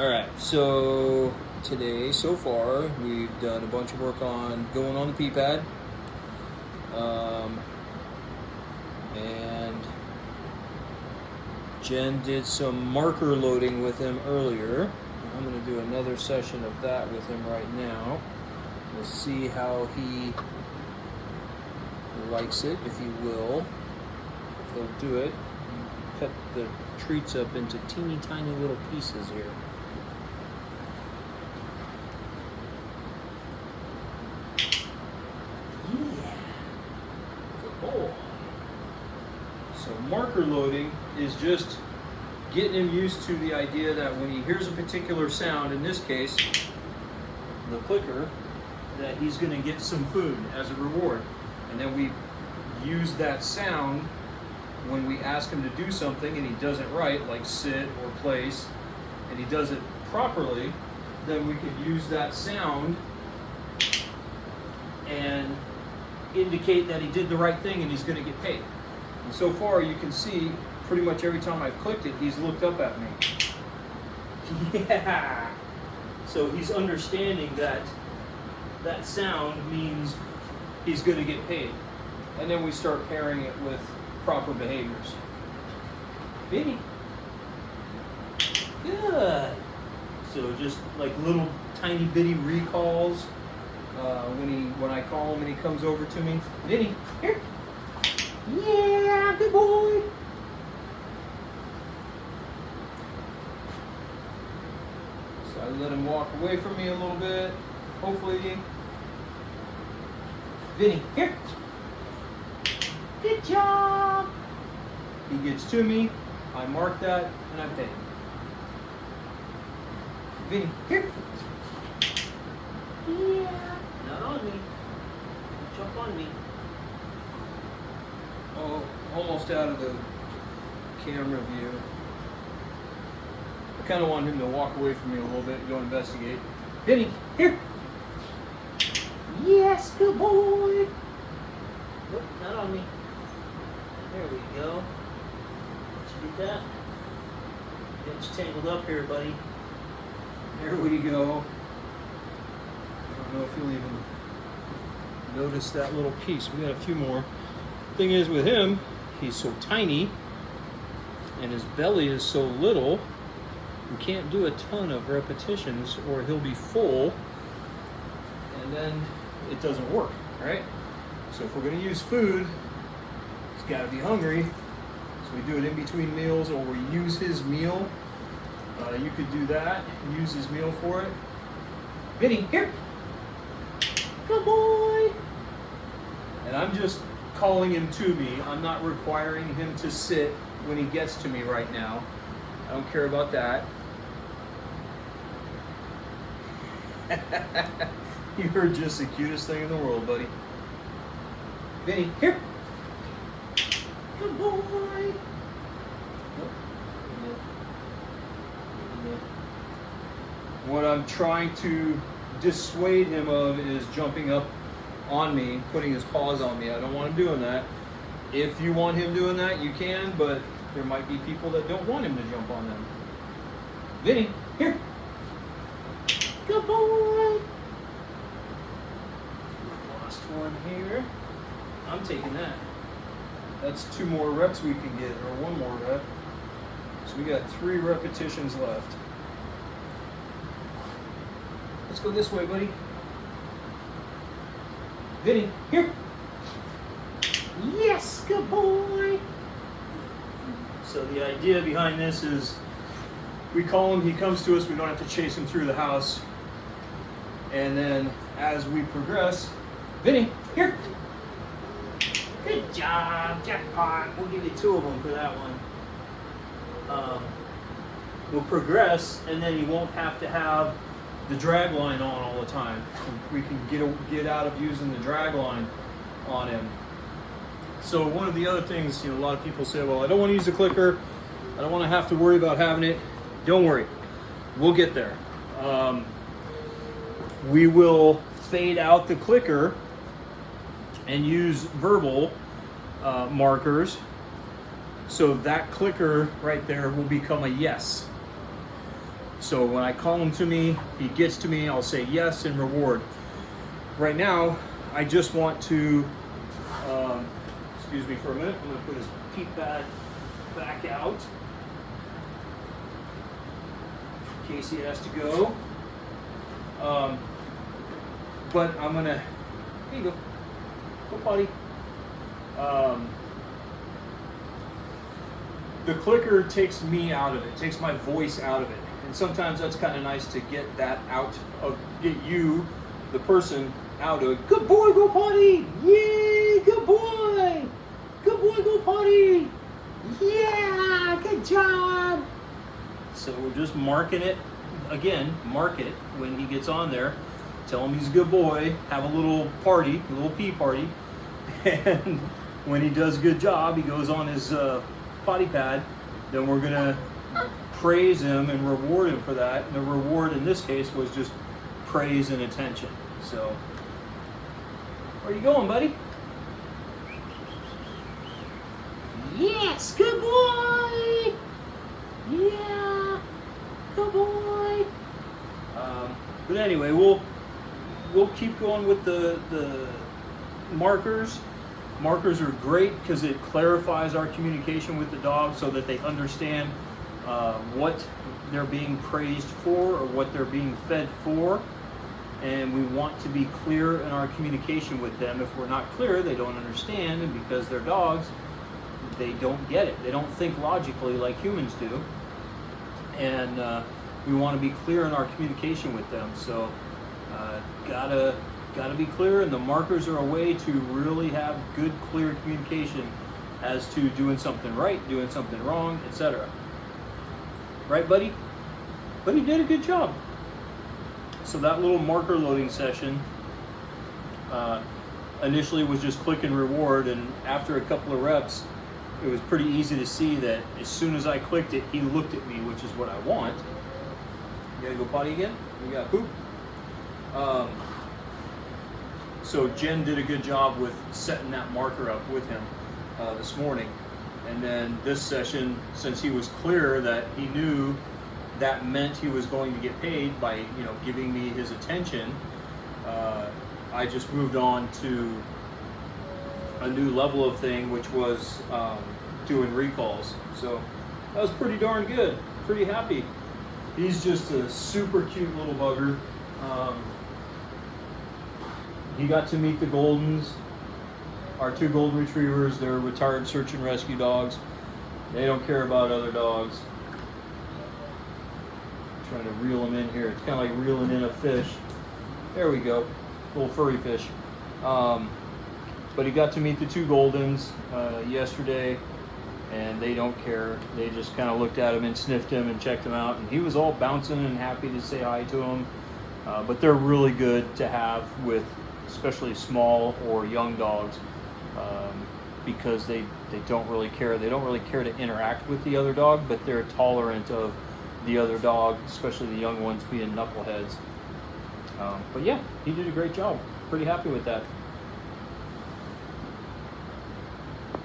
Alright, so today, so far, we've done a bunch of work on going on the P-pad. And Jen did some marker loading with him earlier. I'm going to do another session of that with him right now. We'll see how he likes it, if he will. If he'll do it. Cut the treats up into teeny tiny little pieces here. So marker loading is just getting him used to the idea that when he hears a particular sound, in this case, the clicker, that he's going to get some food as a reward. And then we use that sound when we ask him to do something and he does it right, like sit or place, and he does it properly, then we could use that sound and indicate that he did the right thing and he's going to get paid. And so far you can see pretty much every time I've clicked it, he's looked up at me. Yeah! So he's understanding that that sound means he's going to get paid. And then we start pairing it with proper behaviors. Vinny. Good. So just like little tiny bitty recalls. When I call him and he comes over to me, Vinny, here. Yeah, good boy. So I let him walk away from me a little bit. Hopefully, Vinny, here. Good job. He gets to me. I mark that and I pay him. Vinny, here. Yeah. Not on me. Jump on me. Oh, almost out of the camera view. I kind of want him to walk away from me a little bit and go investigate. Vinny, here. Yes, good boy. Nope, not on me. There we go. Did you get that? Getting you tangled up here, buddy. There we go. I don't know if you'll even notice that little piece. We got a few more. Thing is with him, he's so tiny and his belly is so little, we can't do a ton of repetitions or he'll be full and then it doesn't work, right? So if we're going to use food, he's got to be hungry. So we do it in between meals, or we use his meal. You could do that, use his meal for it. Vinny, here. Good boy. And I'm just calling him to me. I'm not requiring him to sit when he gets to me right now. I don't care about that. You're just the cutest thing in the world, buddy. Vinny, here. Good boy. What I'm trying to dissuade him of is jumping up on me, putting his paws on me. I don't want him doing that. If you want him doing that, you can, but there might be people that don't want him to jump on them. Vinny, here. Good boy. Lost one here. I'm taking that. That's 2 more reps we can get, or 1 more rep. So we got 3 repetitions left. Let's go this way, buddy. Vinny, here. Yes, good boy. So the idea behind this is we call him, he comes to us, we don't have to chase him through the house. And then as we progress, Vinny, here. Good job, jackpot. We'll give you 2 of them for that one. We'll progress, and then you won't have to have the drag line on all the time. We can get out of using the drag line on him. So one of the other things, a lot of people say, well, I don't want to use the clicker. I don't want to have to worry about having it. Don't worry. We'll get there. We will fade out the clicker and use verbal markers. So that clicker right there will become a yes. So when I call him to me, he gets to me, I'll say yes and reward. Right now, I just want to, excuse me for a minute, I'm gonna put his pee pad back out in case he has to go. But I'm gonna, here you go potty. The clicker takes me out of it, takes my voice out of it. And sometimes that's kind of nice to get that out of, get you, the person, out of it. Good boy, go potty! Yay, good boy! Good boy, go potty! Yeah, good job! So we're just marking it, again, mark it when he gets on there. Tell him he's a good boy, have a little party, a little pee party. And when he does a good job, he goes on his potty pad, then we're gonna praise him and reward him for that. And the reward in this case was just praise and attention. So, where are you going, buddy? Yes, good boy! Yeah, good boy! But anyway, we'll keep going with the markers. Markers are great because it clarifies our communication with the dog so that they understand what they're being praised for or what they're being fed for. And we want to be clear in our communication with them. If we're not clear, they don't understand, and because they're dogs, they don't get it. They don't think logically like humans do. And we want to be clear in our communication with them. So gotta be clear, and the markers are a way to really have good, clear communication as to doing something right, doing something wrong, etc. Right, buddy? Buddy did a good job. So that little marker loading session initially was just click and reward, and after a couple of reps, it was pretty easy to see that as soon as I clicked it, he looked at me, which is what I want. You gotta go potty again? You got poop? So Jen did a good job with setting that marker up with him this morning. And then this session, since he was clear that he knew that meant he was going to get paid by giving me his attention, I just moved on to a new level of thing, which was doing recalls. So that was pretty darn good. Pretty happy. He's just a super cute little bugger. He got to meet the Goldens, our two Golden Retrievers. They're retired search and rescue dogs. They don't care about other dogs. Trying to reel them in here. It's kind of like reeling in a fish. There we go, little furry fish. But he got to meet the two Goldens yesterday, and they don't care. They just kind of looked at him and sniffed him and checked him out, and he was all bouncing and happy to say hi to him. But they're really good to have with especially small or young dogs, because they don't really care. They don't really care to interact with the other dog, but they're tolerant of the other dog, especially the young ones being knuckleheads. But yeah, he did a great job. Pretty happy with that.